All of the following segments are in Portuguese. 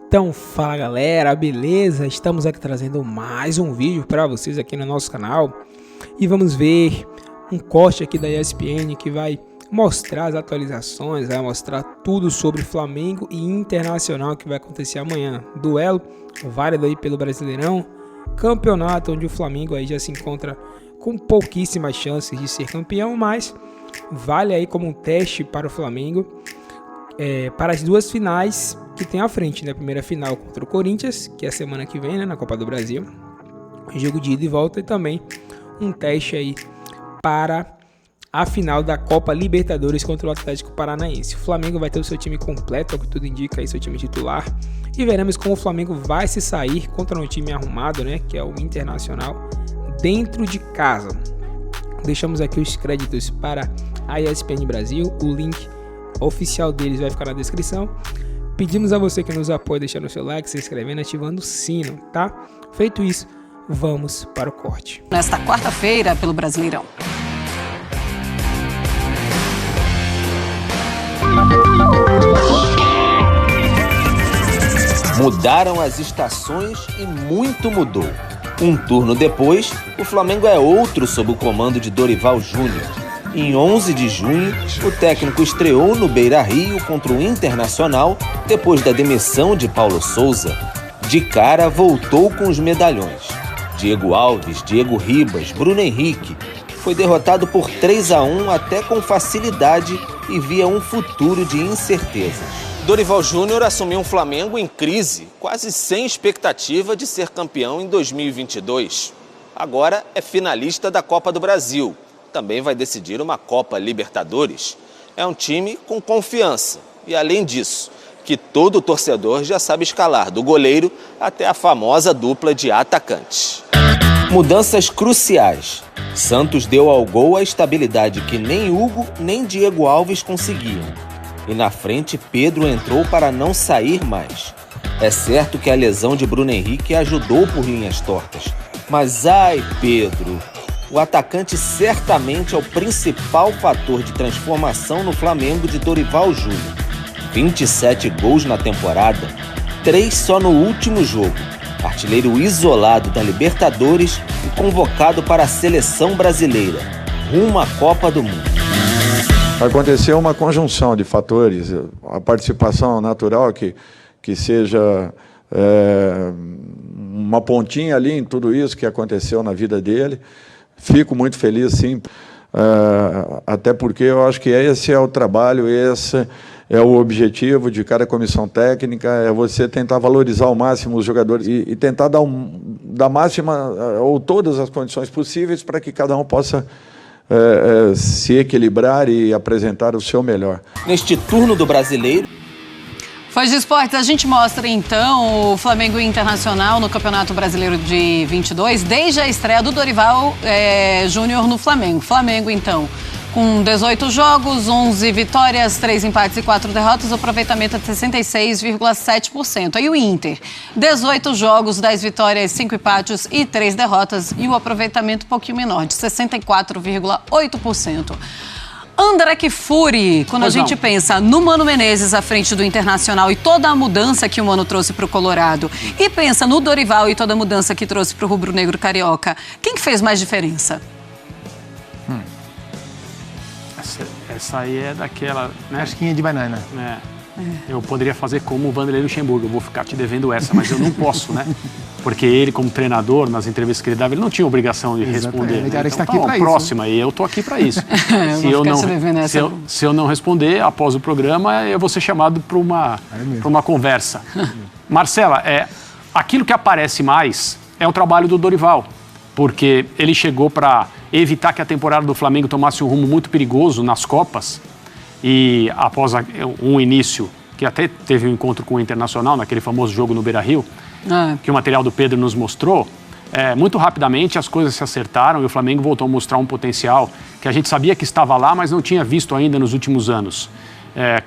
Então fala galera, beleza? Estamos aqui trazendo mais um vídeo para vocês aqui no nosso canal e vamos ver um corte aqui da ESPN que vai mostrar as atualizações, vai mostrar tudo sobre Flamengo e Internacional que vai acontecer amanhã. Duelo válido aí pelo Brasileirão, campeonato onde o Flamengo aí já se encontra com pouquíssimas chances de ser campeão, mas vale aí como um teste para o Flamengo para as duas finais que tem à frente, né? A primeira final contra o Corinthians, que é a semana que vem, né? Na Copa do Brasil, jogo de ida e volta, e também um teste aí para a final da Copa Libertadores contra o Atlético Paranaense. O Flamengo vai ter o seu time completo, é o que tudo indica aí, seu time titular, e veremos como o Flamengo vai se sair contra um time arrumado, né? Que é o Internacional, dentro de casa. Deixamos aqui os créditos para a ESPN Brasil, o link oficial deles vai ficar na descrição. Pedimos a você que nos apoia deixando o seu like, se inscrevendo e ativando o sino, tá? Feito isso, vamos para o corte. Nesta quarta-feira, pelo Brasileirão. Mudaram as estações e muito mudou. Um turno depois, o Flamengo é outro sob o comando de Dorival Júnior. Em 11 de junho, o técnico estreou no Beira-Rio contra o Internacional depois da demissão de Paulo Souza. De cara, voltou com os medalhões. Diego Alves, Diego Ribas, Bruno Henrique. Foi derrotado por 3-1 até com facilidade e via um futuro de incertezas. Dorival Júnior assumiu um Flamengo em crise, quase sem expectativa de ser campeão em 2022. Agora é finalista da Copa do Brasil. Também vai decidir uma Copa Libertadores. É um time com confiança e, além disso, que todo torcedor já sabe escalar, do goleiro até a famosa dupla de atacantes. Mudanças cruciais. Santos deu ao gol a estabilidade que nem Hugo nem Diego Alves conseguiam. E na frente, Pedro entrou para não sair mais. É certo que a lesão de Bruno Henrique ajudou por linhas tortas. Mas ai, Pedro! O atacante certamente é o principal fator de transformação no Flamengo de Dorival Júnior. 27 gols na temporada, 3 só no último jogo. Artilheiro isolado da Libertadores e convocado para a seleção brasileira, rumo à Copa do Mundo. Aconteceu uma conjunção de fatores, a participação natural que seja uma pontinha ali em tudo isso que aconteceu na vida dele. Fico muito feliz, sim, até porque eu acho que esse é o trabalho, esse é o objetivo de cada comissão técnica, é você tentar valorizar ao máximo os jogadores e tentar dar máxima ou todas as condições possíveis para que cada um possa se equilibrar e apresentar o seu melhor. Neste turno do Brasileiro, Foz de Esportes, a gente mostra então o Flamengo Internacional no Campeonato Brasileiro de 22, desde a estreia do Dorival Júnior no Flamengo. Flamengo, então, com 18 jogos, 11 vitórias, 3 empates e 4 derrotas, o aproveitamento é de 66,7%. Aí o Inter, 18 jogos, 10 vitórias, 5 empates e 3 derrotas, e o aproveitamento um pouquinho menor, de 64,8%. André Kfouri, quando a gente pensa no Mano Menezes à frente do Internacional e toda a mudança que o Mano trouxe para o Colorado, e pensa no Dorival e toda a mudança que trouxe para o rubro-negro carioca, quem que fez mais diferença? Essa aí é daquela, né? Casquinha de banana. Eu poderia fazer como o Vanderlei Luxemburgo, eu vou ficar te devendo essa, mas eu não posso, né? Porque ele, como treinador, nas entrevistas que ele dava, ele não tinha obrigação de responder. Né? Ele está aqui para próxima, e eu estou aqui para isso. Se eu não responder, após o programa, eu vou ser chamado para uma conversa. Marcela, aquilo que aparece mais é o trabalho do Dorival, porque ele chegou para evitar que a temporada do Flamengo tomasse um rumo muito perigoso nas Copas, e após um início, que até teve um encontro com o Internacional, naquele famoso jogo no Beira-Rio, que o material do Pedro nos mostrou, muito rapidamente as coisas se acertaram e o Flamengo voltou a mostrar um potencial que a gente sabia que estava lá, mas não tinha visto ainda nos últimos anos.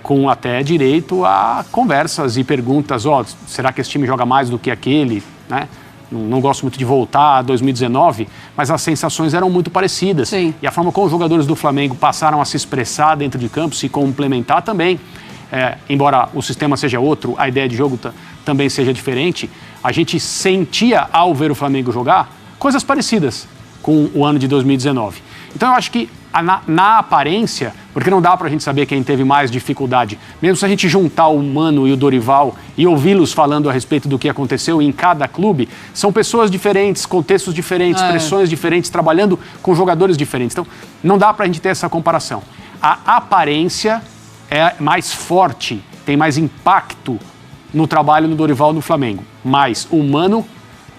Com até direito a conversas e perguntas, será que esse time joga mais do que aquele, né? Não gosto muito de voltar a 2019, mas as sensações eram muito parecidas. Sim. E a forma como os jogadores do Flamengo passaram a se expressar dentro de campo, se complementar também. embora o sistema seja outro, a ideia de jogo também seja diferente, a gente sentia, ao ver o Flamengo jogar, coisas parecidas com o ano de 2019. Então eu acho que na aparência, porque não dá pra gente saber quem teve mais dificuldade, mesmo se a gente juntar o Mano e o Dorival e ouvi-los falando a respeito do que aconteceu em cada clube, são pessoas diferentes, contextos diferentes, pressões diferentes, trabalhando com jogadores diferentes. Então não dá pra gente ter essa comparação. A aparência é mais forte, tem mais impacto no trabalho do Dorival no Flamengo. Mas o Mano,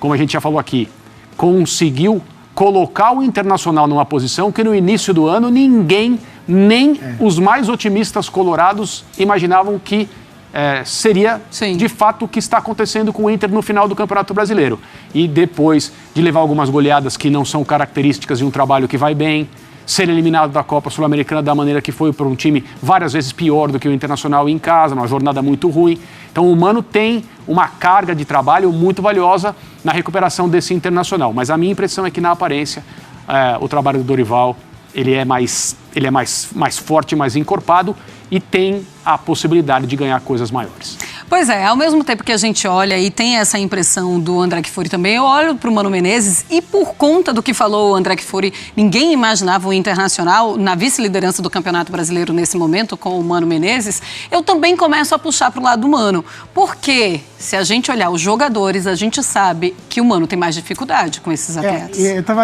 como a gente já falou aqui, conseguiu colocar o Internacional numa posição que no início do ano ninguém, nem os mais otimistas colorados, imaginavam que seria de fato o que está acontecendo com o Inter no final do Campeonato Brasileiro. E depois de levar algumas goleadas que não são características de um trabalho que vai bem, ser eliminado da Copa Sul-Americana da maneira que foi por um time várias vezes pior do que o Internacional em casa, uma jornada muito ruim. Então o Mano tem uma carga de trabalho muito valiosa na recuperação desse Internacional. Mas a minha impressão é que na aparência o trabalho do Dorival ele é mais forte, mais encorpado e tem a possibilidade de ganhar coisas maiores. Pois é, ao mesmo tempo que a gente olha e tem essa impressão do André Kfouri também, eu olho para o Mano Menezes e por conta do que falou o André Kfouri, ninguém imaginava o Internacional na vice-liderança do Campeonato Brasileiro nesse momento com o Mano Menezes, eu também começo a puxar para o lado do Mano. Porque se a gente olhar os jogadores, a gente sabe que o Mano tem mais dificuldade com esses atletas.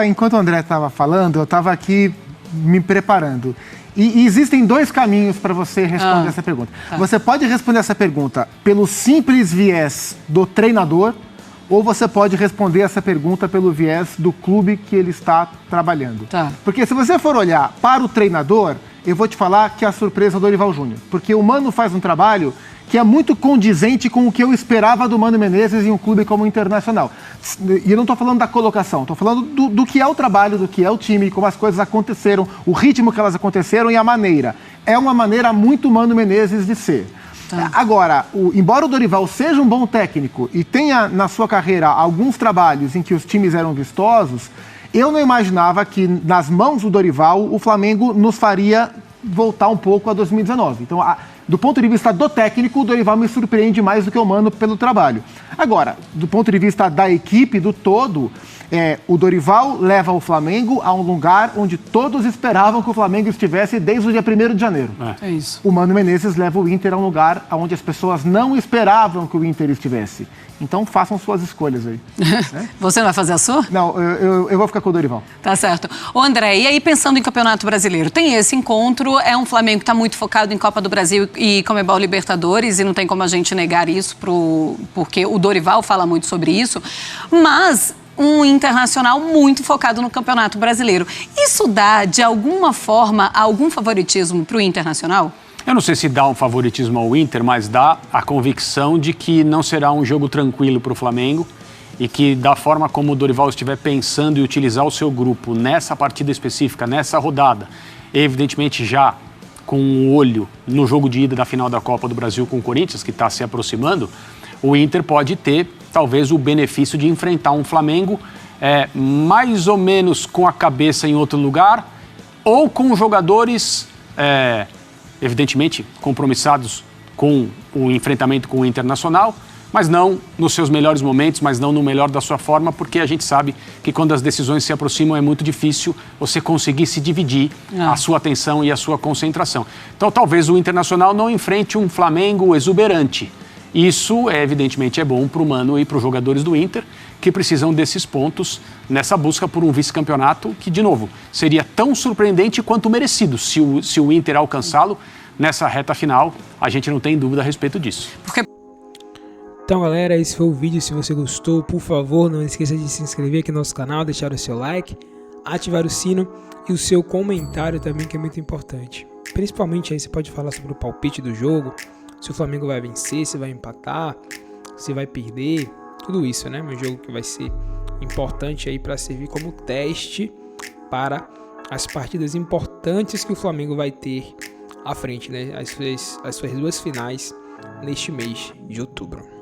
Enquanto o André estava falando, eu estava aqui me preparando. E existem dois caminhos para você responder essa pergunta. Tá. Você pode responder essa pergunta pelo simples viés do treinador ou você pode responder essa pergunta pelo viés do clube que ele está trabalhando. Tá. Porque se você for olhar para o treinador, eu vou te falar que a surpresa é o Dorival Júnior. Porque o Mano faz um trabalho que é muito condizente com o que eu esperava do Mano Menezes em um clube como o Internacional. E eu não estou falando da colocação, estou falando do que é o trabalho, do que é o time, como as coisas aconteceram, o ritmo que elas aconteceram e a maneira. É uma maneira muito Mano Menezes de ser. Tá. Agora, embora o Dorival seja um bom técnico e tenha na sua carreira alguns trabalhos em que os times eram vistosos, eu não imaginava que nas mãos do Dorival o Flamengo nos faria voltar um pouco a 2019. Então, do ponto de vista do técnico, o Dorival me surpreende mais do que o Mano pelo trabalho. Agora, do ponto de vista da equipe, do todo, o Dorival leva o Flamengo a um lugar onde todos esperavam que o Flamengo estivesse desde o dia 1º de janeiro. É isso. O Mano Menezes leva o Inter a um lugar onde as pessoas não esperavam que o Inter estivesse. Então, façam suas escolhas aí. Né? Você não vai fazer a sua? Não, eu vou ficar com o Dorival. Tá certo. Ô André, e aí pensando em Campeonato Brasileiro, tem esse encontro, é um Flamengo que está muito focado em Copa do Brasil e Conmebol Libertadores, e não tem como a gente negar isso, porque o Dorival fala muito sobre isso, mas um Internacional muito focado no Campeonato Brasileiro. Isso dá, de alguma forma, algum favoritismo para o Internacional? Eu não sei se dá um favoritismo ao Inter, mas dá a convicção de que não será um jogo tranquilo para o Flamengo e que, da forma como o Dorival estiver pensando em utilizar o seu grupo nessa partida específica, nessa rodada, evidentemente já com um olho no jogo de ida da final da Copa do Brasil com o Corinthians, que está se aproximando, o Inter pode ter, talvez, o benefício de enfrentar um Flamengo mais ou menos com a cabeça em outro lugar ou com jogadores... evidentemente compromissados com o enfrentamento com o Internacional, mas não nos seus melhores momentos, mas não no melhor da sua forma, porque a gente sabe que quando as decisões se aproximam é muito difícil você conseguir se dividir a sua atenção e a sua concentração. Então talvez o Internacional não enfrente um Flamengo exuberante. Isso, evidentemente, é bom para o Mano e para os jogadores do Inter, que precisam desses pontos nessa busca por um vice-campeonato que, de novo, seria tão surpreendente quanto merecido se o Inter alcançá-lo nessa reta final. A gente não tem dúvida a respeito disso. Então, galera, esse foi o vídeo. Se você gostou, por favor, não esqueça de se inscrever aqui no nosso canal, deixar o seu like, ativar o sino e o seu comentário também, que é muito importante. Principalmente aí você pode falar sobre o palpite do jogo, se o Flamengo vai vencer, se vai empatar, se vai perder, tudo isso, né? Um jogo que vai ser importante aí para servir como teste para as partidas importantes que o Flamengo vai ter à frente, né? As suas duas finais neste mês de outubro.